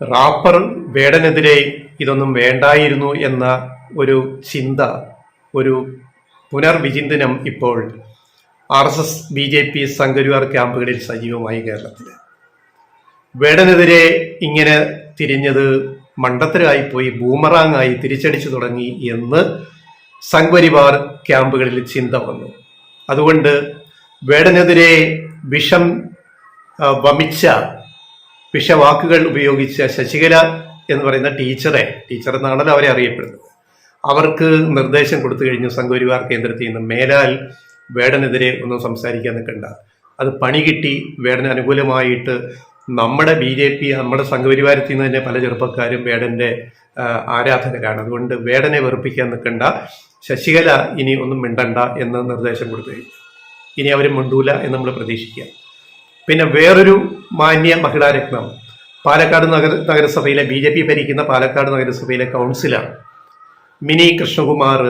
Wrapper വേടനെതിരെ ഇതൊന്നും വേണ്ടായിരുന്നു എന്ന ഒരു ചിന്ത, ഒരു പുനർവിചിന്തനം ഇപ്പോൾ RSS BJP സംഘപരിവാർ ക്യാമ്പുകളിൽ സജീവമായി കേരളത്തിൽ. വേടനെതിരെ ഇങ്ങനെ തിരിഞ്ഞത് മണ്ടത്തരമായിപ്പോയി, ബൂമറാങ്ങായി തിരിച്ചടിച്ചു തുടങ്ങി എന്ന് സംഘപരിവാർ ക്യാമ്പുകളിൽ ചിന്ത വന്നു. അതുകൊണ്ട് വേടനെതിരെ വിഷം വമിച്ച വിഷവാക്കുകൾ ഉപയോഗിച്ച ശശികല എന്ന് പറയുന്ന ടീച്ചർ എന്നാണല്ലോ അവരെ അറിയപ്പെടുന്നത്, അവർക്ക് നിർദ്ദേശം കൊടുത്തു കഴിഞ്ഞു സംഘപരിവാർ കേന്ദ്രത്തിൽ നിന്ന്, മേലാൽ വേടനെതിരെ ഒന്നും സംസാരിക്കാൻ നിൽക്കണ്ട, അത് പണി കിട്ടി. വേടന് അനുകൂലമായിട്ട് നമ്മുടെ BJP, നമ്മുടെ സംഘപരിവാരത്തിൽ നിന്ന് തന്നെ പല ചെറുപ്പക്കാരും വേടന്റെ ആരാധകരാണ്. അതുകൊണ്ട് വേടനെ വെറുപ്പിക്കാൻ നിൽക്കണ്ട, ശശികല ഇനി ഒന്നും മിണ്ടണ്ട എന്ന് നിർദ്ദേശം കൊടുത്തു കഴിഞ്ഞു. ഇനി അവർ മിണ്ടൂല എന്ന് നമ്മൾ പ്രതീക്ഷിക്കാം. പിന്നെ വേറൊരു മാന്യ മഹിളാരത്നം, പാലക്കാട് നഗരസഭയിലെ BJP ഭരിക്കുന്ന പാലക്കാട് നഗരസഭയിലെ കൗൺസിലർ മിനി കൃഷ്ണകുമാർ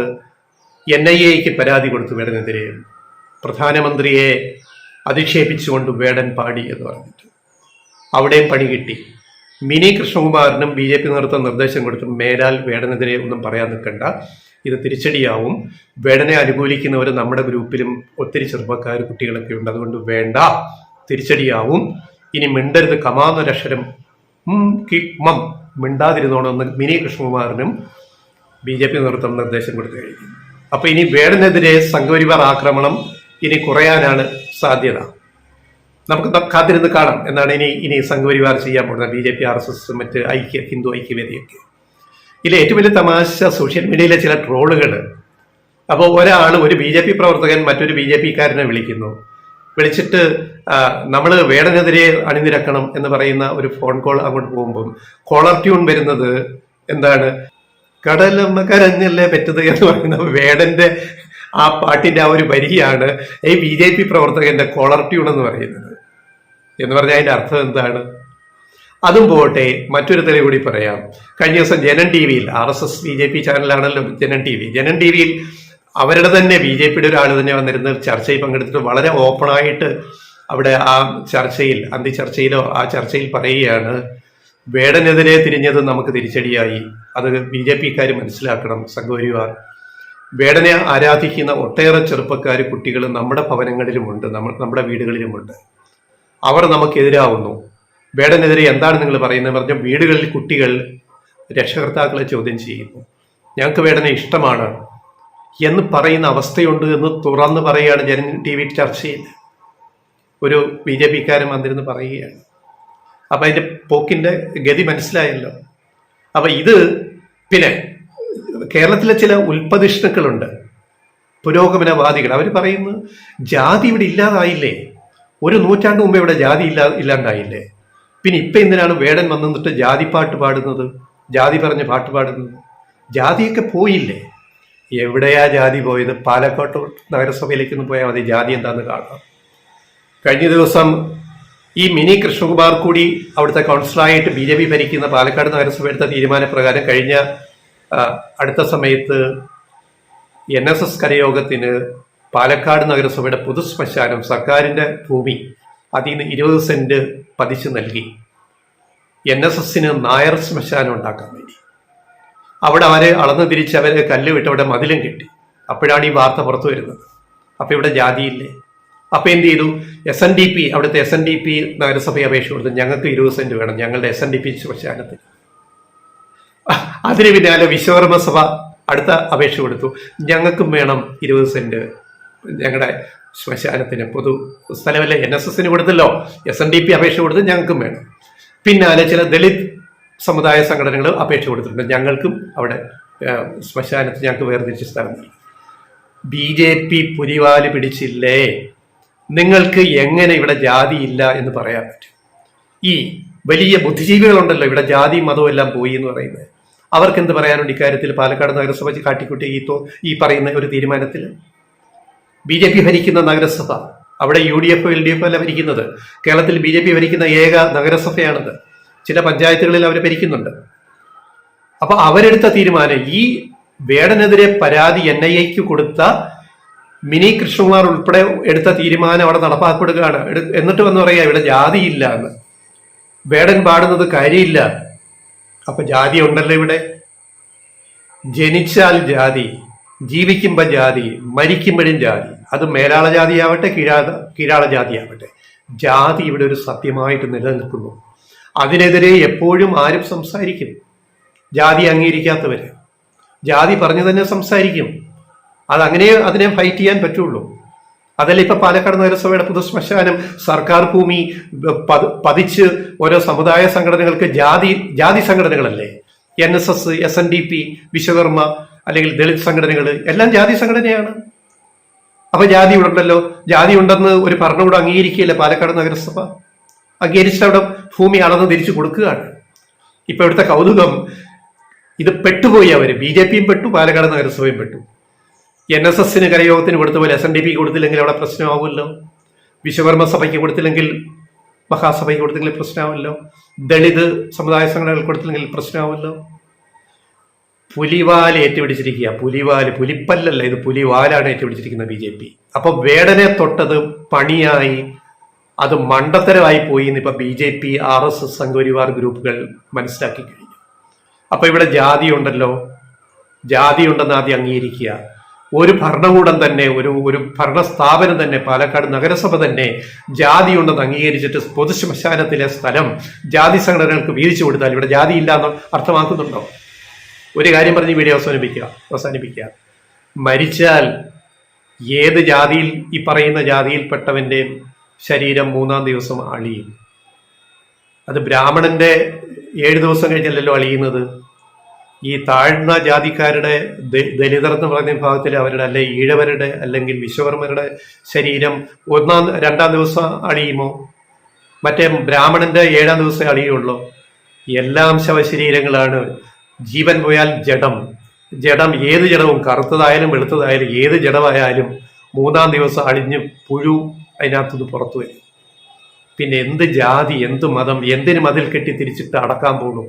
NIAക്ക് പരാതി കൊടുത്തു വേടനെതിരെ. പ്രധാനമന്ത്രിയെ അധിക്ഷേപിച്ചുകൊണ്ട് വേടൻ പാടി എന്ന് പറഞ്ഞിട്ട് അവിടെയും പണി കിട്ടി. മിനി കൃഷ്ണകുമാറിനും BJP നേതൃത്വം നിർദ്ദേശം കൊടുത്തു, മേലാൽ വേടനെതിരെ ഒന്നും പറയാൻ നിൽക്കണ്ട, ഇത് തിരിച്ചടിയാവും. വേടനെ അനുകൂലിക്കുന്നവർ നമ്മുടെ ഗ്രൂപ്പിലും ഒത്തിരി ചെറുപ്പക്കാർ കുട്ടികളൊക്കെ ഉണ്ട്, അതുകൊണ്ട് വേണ്ട, തിരിച്ചടിയാവും. ഇനി മിണ്ടരുത്, കമാന്നൊരക്ഷരം മം മിണ്ടാതിരുന്നോണമെന്ന് മിനി കൃഷ്ണകുമാറിനും BJP നേതൃത്വം നിർദ്ദേശം കൊടുത്തു കഴിഞ്ഞു. അപ്പൊ ഇനി വേടനെതിരെ സംഘപരിവാർ ആക്രമണം ഇനി കുറയാനാണ് സാധ്യത. നമുക്ക് കാത്തിരുന്ന് കാണാം എന്നാണ് ഇനി സംഘപരിവാർ ചെയ്യാൻ പോകുന്നത്, BJP RSS മറ്റ് ഹിന്ദു ഐക്യവേദിയൊക്കെ. ഇതിലെ ഏറ്റവും വലിയ തമാശ സോഷ്യൽ മീഡിയയിലെ ചില ട്രോളുകൾ. അപ്പോൾ ഒരു BJP പ്രവർത്തകൻ മറ്റൊരു BJPക്കാരനെ വിളിച്ചിട്ട് നമ്മൾ വേടനെതിരെ അണിനിരക്കണം എന്ന് പറയുന്ന ഒരു ഫോൺ കോൾ അങ്ങോട്ട് പോകുമ്പം കോളർ ട്യൂൺ വരുന്നത് എന്താണ്, കടലമ്മ കരഞ്ഞല്ലേ പറ്റത് എന്ന് പറയുന്ന വേടന്റെ ആ പാട്ടിന്റെ ആ ഒരു വരിയാണ് ഈ BJP പ്രവർത്തകന്റെ കോളർ ട്യൂൺ എന്ന് പറയുന്നത്. എന്ന് പറഞ്ഞാൽ അതിന്റെ അർത്ഥം എന്താണ്? അതും പോട്ടെ, മറ്റൊരു തല കൂടി പറയാം. കഴിഞ്ഞ ദിവസം ജനൻ TVയിൽ, RSS BJP ചാനലാണല്ലോ ജനൻ TVയിൽ അവരുടെ തന്നെ BJPയുടെ ഒരാൾ തന്നെ വന്നിരുന്ന് ചർച്ചയിൽ പങ്കെടുത്തിട്ട് വളരെ ഓപ്പണായിട്ട് അവിടെ ആ ചർച്ചയിൽ, അന്തിചർച്ചയിലോ ആ ചർച്ചയിൽ പറയുകയാണ്, വേടനെതിരെ തിരിഞ്ഞത് നമുക്ക് തിരിച്ചടിയായി, അത് BJPക്കാർ മനസ്സിലാക്കണം. സംഘപരിവാർ വേടനെ ആരാധിക്കുന്ന ഒട്ടേറെ ചെറുപ്പക്കാർ, കുട്ടികൾ നമ്മുടെ ഭവനങ്ങളിലുമുണ്ട്, നമ്മുടെ വീടുകളിലുമുണ്ട്. അവർ നമുക്കെതിരാവുന്നു. വേടനെതിരെ എന്താണ് നിങ്ങൾ പറയുന്നത് പറഞ്ഞ വീടുകളിൽ കുട്ടികൾ രക്ഷകർത്താക്കളെ ചോദ്യം ചെയ്യുന്നു. ഞങ്ങൾക്ക് വേടനെ ഇഷ്ടമാണ് എന്ന് പറയുന്ന അവസ്ഥയുണ്ട് എന്ന് തുറന്ന് പറയുകയാണ് ജനൻ TV ചർച്ചയിൽ. ഒരു BJPക്കാരൻ വന്നിരുന്ന് പറയുകയാണ്. അപ്പൊ അതിന്റെ പോക്കിന്റെ ഗതി മനസ്സിലായല്ലോ. അപ്പൊ ഇത് പിന്നെ കേരളത്തിലെ ചില ഉൽപ്പതിഷ്ണുക്കളുണ്ട്, പുരോഗമനവാദികൾ. അവർ പറയുന്നു, ജാതി ഇവിടെ ഇല്ലാതായില്ലേ, ഒരു നൂറ്റാണ്ട് മുമ്പേ ഇവിടെ ജാതി ഇല്ലാണ്ടായില്ലേ, പിന്നെ ഇപ്പൊ എന്തിനാണ് വേടൻ വന്നിട്ട് ജാതി പാട്ട് പാടുന്നത്, ജാതി പറഞ്ഞ് പാട്ട് പാടുന്നത്? ജാതിയൊക്കെ പോയില്ലേ? എവിടെയാ ജാതി പോയത്? പാലക്കാട് നഗരസഭയിലേക്കൊന്ന് പോയാൽ മതി, ജാതി എന്താന്ന് കാണാം. കഴിഞ്ഞ ദിവസം ഈ മിനി കൃഷ്ണകുമാർ കൂടി അവിടുത്തെ കൗൺസിലറായിട്ട് BJP ഭരിക്കുന്ന പാലക്കാട് നഗരസഭ എടുത്ത തീരുമാനപ്രകാരം കഴിഞ്ഞ അടുത്ത സമയത്ത് NSS കരയോഗത്തിന് പാലക്കാട് നഗരസഭയുടെ പൊതുശ്മശാനം, സർക്കാരിന്റെ ഭൂമി, അതിൽ നിന്ന് 20 സെന്റ് പതിച്ചു നൽകി NSSന് നായർ ശ്മശാനം ഉണ്ടാക്കാൻ വേണ്ടി. അവിടെ അവരെ അളന്ന് തിരിച്ച് അവരെ കല്ല് വിട്ട് അവിടെ മതിലും കെട്ടി. അപ്പോഴാണ് ഈ വാർത്ത പുറത്തു വരുന്നത്. അപ്പൊ ഇവിടെ ജാതിയില്ലേ? അപ്പൊ എന്ത് ചെയ്തു? SNDP, അവിടുത്തെ SNDP നഗരസഭ അപേക്ഷ കൊടുത്തു, ഞങ്ങൾക്ക് 20 സെന്റ് വേണം ഞങ്ങളുടെ SNDP ശ്മശാനത്തിന്. അതിന് പിന്നാലെ വിശ്വകർമ്മ സഭ അടുത്ത അപേക്ഷ കൊടുത്തു, ഞങ്ങൾക്കും വേണം 20 സെന്റ് ഞങ്ങളുടെ ശ്മശാനത്തിന്, പൊതു സ്ഥലമല്ലേ, NSSന് കൊടുത്തല്ലോ, SNDP അപേക്ഷ കൊടുത്ത് ഞങ്ങൾക്കും വേണം. പിന്നാലെ ചില ദളിത് സമുദായ സംഘടനകൾ അപേക്ഷ കൊടുത്തിട്ടുണ്ട്, ഞങ്ങൾക്കും അവിടെ ശ്മശാനത്തിൽ ഞങ്ങൾക്ക് വേർതിരിച്ച് സ്ഥലം നൽകി. BJP പുലിവാല് പിടിച്ചില്ലേ? നിങ്ങൾക്ക് എങ്ങനെ ഇവിടെ ജാതി ഇല്ല എന്ന് പറയാൻ പറ്റും? ഈ വലിയ ബുദ്ധിജീവികളുണ്ടല്ലോ ഇവിടെ, ജാതി മതവും എല്ലാം പോയി എന്ന് പറയുന്നത്, അവർക്ക് എന്ത് പറയാനുണ്ട് ഇക്കാര്യത്തിൽ? പാലക്കാട് നഗരസഭ കാട്ടിക്കുട്ടി ഈ പറയുന്ന ഒരു തീരുമാനത്തിൽ BJP ഭരിക്കുന്ന നഗരസഭ, അവിടെ UDF LDF അല്ല ഭരിക്കുന്നത്, കേരളത്തിൽ BJP ഭരിക്കുന്ന ഏക നഗരസഭയാണത്. ചില പഞ്ചായത്തുകളിൽ അവർ ഭരിക്കുന്നുണ്ട്. അപ്പൊ അവരെടുത്ത തീരുമാനം, ഈ വേടനെതിരെ പരാതി NIAക്ക് കൊടുത്ത മിനി കൃഷ്ണകുമാർ ഉൾപ്പെടെ എടുത്ത തീരുമാനം അവിടെ നടപ്പാക്കപ്പെടുകയാണ്. എന്നിട്ട് വന്ന് പറയാ ഇവിടെ ജാതിയില്ല എന്ന്. വേടൻ പാടുന്നത് കാര്യമില്ല, അപ്പൊ ജാതി ഉണ്ടല്ലോ ഇവിടെ. ജനിച്ചാൽ ജാതി, ജീവിക്കുമ്പോൾ ജാതി, മരിക്കുമ്പോഴും ജാതി. അത് മേലാള ജാതിയാവട്ടെ, കീഴാള ജാതിയാവട്ടെ, ജാതി ഇവിടെ ഒരു സത്യമായിട്ട് നിലനിൽക്കുന്നു. അതിനെതിരെ എപ്പോഴും ആരും സംസാരിക്കും. ജാതി അംഗീകരിക്കാത്തവര് ജാതി പറഞ്ഞു തന്നെ സംസാരിക്കും. അതങ്ങനെ അതിനെ ഫൈറ്റ് ചെയ്യാൻ പറ്റുള്ളൂ. അതല്ല ഇപ്പൊ പാലക്കാട് നഗരസഭയുടെ പൊതുശ്മശാനം സർക്കാർ ഭൂമി പതിച്ച് ഓരോ സമുദായ സംഘടനകൾക്ക് ജാതി സംഘടനകളല്ലേ, NSS, SNDP, വിശ്വകർമ്മ അല്ലെങ്കിൽ ദളിത് സംഘടനകൾ എല്ലാം ജാതി സംഘടനയാണ്. അപ്പൊ ജാതി ഉണ്ടല്ലോ, ജാതി ഉണ്ടെന്ന് ഒരു ഭരണകൂടം അംഗീകരിക്കുകയല്ലേ പാലക്കാട് നഗരസഭ. അംഗീകരിച്ചിട്ട് അവിടെ ഭൂമി അളന്ന് തിരിച്ചു കൊടുക്കുകയാണ്. ഇപ്പൊ ഇവിടുത്തെ കൗതുകം, ഇത് പെട്ടുപോയി അവര്. BJPയും പെട്ടു, പാലക്കാട് നഗരസഭയും പെട്ടു. NSSന് കരയോഗത്തിന് കൊടുത്ത പോലെ SNDP കൊടുത്തില്ലെങ്കിൽ അവിടെ പ്രശ്നമാവുമല്ലോ. വിശ്വകർമ്മ സഭയ്ക്ക് കൊടുത്തില്ലെങ്കിൽ മഹാസഭയ്ക്ക് കൊടുത്തില്ലെങ്കിൽ പ്രശ്നമാവുമല്ലോ. ദളിത് സമുദായ സംഘടനകൾ കൊടുത്തില്ലെങ്കിൽ പ്രശ്നമാവുമല്ലോ. പുലിവാൽ ഏറ്റുപിടിച്ചിരിക്കുക. പുലിപ്പല്ലല്ല, ഇത് പുലിവാലാണ് ഏറ്റുപിടിച്ചിരിക്കുന്നത് BJP. അപ്പൊ വേടനെ തൊട്ടത് പണിയായി, അത് മണ്ടത്തരമായി പോയി എന്ന് ഇപ്പൊ BJP, RSS, സംഘപരിവാർ ഗ്രൂപ്പുകൾ മനസ്സിലാക്കി കഴിഞ്ഞു. അപ്പൊ ഇവിടെ ജാതി ഉണ്ടല്ലോ, ജാതി ഉണ്ടെന്ന് ആദ്യം അംഗീകരിക്കുക. ഒരു ഭരണകൂടം തന്നെ, ഒരു ഭരണ സ്ഥാപനം തന്നെ, പാലക്കാട് നഗരസഭ തന്നെ ജാതി ഉണ്ടെന്ന് അംഗീകരിച്ചിട്ട് പൊതുശ്മശാനത്തിലെ സ്ഥലം ജാതി സംഘടനകൾക്ക് വീതിച്ചു കൊടുത്താൽ ഇവിടെ ജാതി ഇല്ല എന്ന് അർത്ഥമാക്കുന്നുണ്ടോ? ഒരു കാര്യം പറഞ്ഞ് വീഡിയോ അവസാനിപ്പിക്കുക. മരിച്ചാൽ ഏത് ജാതിയിൽ, ഈ പറയുന്ന ജാതിയിൽപ്പെട്ടവന്റെ ശരീരം 3-ാം ദിവസം അളിയും. അത് ബ്രാഹ്മണന്റെ 7 ദിവസം കഴിഞ്ഞല്ലല്ലോ അളിയുന്നത്. ഈ താഴ്ന്ന ജാതിക്കാരുടെ, ദലിതർ എന്ന് പറയുന്ന വിഭാഗത്തിൽ അവരുടെ, അല്ലെ ഈഴവരുടെ അല്ലെങ്കിൽ വിശ്വകർമ്മരുടെ ശരീരം 1-2 ദിവസം അളിയുമോ? മറ്റേ ബ്രാഹ്മണന്റെ 7-ാം ദിവസം അളിയുള്ളൂ. എല്ലാം ശവശരീരങ്ങളാണ്. ജീവൻ പോയാൽ ജഡം ഏത് ജഡവും, കറുത്തതായാലും വെളുത്തതായാലും ഏത് ജഡമായാലും 3-ാം ദിവസം അളിഞ്ഞ് പുഴു അതിനകത്തുനിന്ന് പുറത്തു വരും. പിന്നെ എന്ത് ജാതി, എന്ത് മതം, എന്തിന് മതിൽ കെട്ടി തിരിച്ചിട്ട് അടക്കാൻ പോകുന്നു?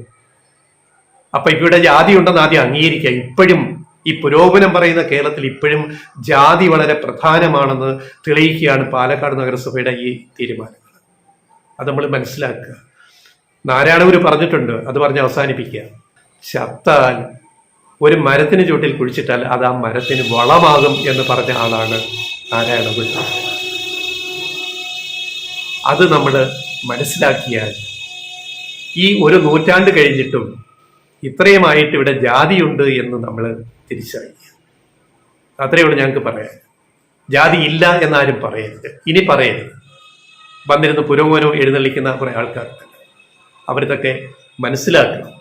അപ്പൊ ഇവിടെ ജാതി ഉണ്ടെന്ന് ആദ്യം അംഗീകരിക്കുക. ഇപ്പോഴും ഈ പുരോഗമനം പറയുന്ന കേരളത്തിൽ ഇപ്പോഴും ജാതി വളരെ പ്രധാനമാണെന്ന് തെളിയിക്കുകയാണ് പാലക്കാട് നഗരസഭയുടെ ഈ തീരുമാനങ്ങൾ. അത് നമ്മൾ മനസ്സിലാക്കുക. നാരായണഗുരു പറഞ്ഞിട്ടുണ്ട്, അത് പറഞ്ഞ് അവസാനിപ്പിക്കുക. ചത്താൽ ഒരു മരത്തിന് ചുവട്ടിൽ കുഴിച്ചിട്ടാൽ അത് ആ മരത്തിന് വളമാകും എന്ന് പറഞ്ഞ ആളാണ് നാരായണഗുരു. അത് നമ്മൾ മനസ്സിലാക്കിയാൽ ഈ 1 നൂറ്റാണ്ട് കഴിഞ്ഞിട്ടും ഇത്രയുമായിട്ട് ഇവിടെ ജാതിയുണ്ട് എന്ന് നമ്മൾ തിരിച്ചറിയുക. അത്രയേ ഉള്ളൂ ഞങ്ങൾക്ക് പറയാൻ. ജാതി ഇല്ല എന്നാരും പറയരുത്, ഇനി പറയരുത്. വന്നിരുന്ന് പുരോഗമനവും എഴുന്നള്ളിക്കുന്ന കുറെ ആൾക്കാരുണ്ട്, അവരിതൊക്കെ മനസ്സിലാക്കണം.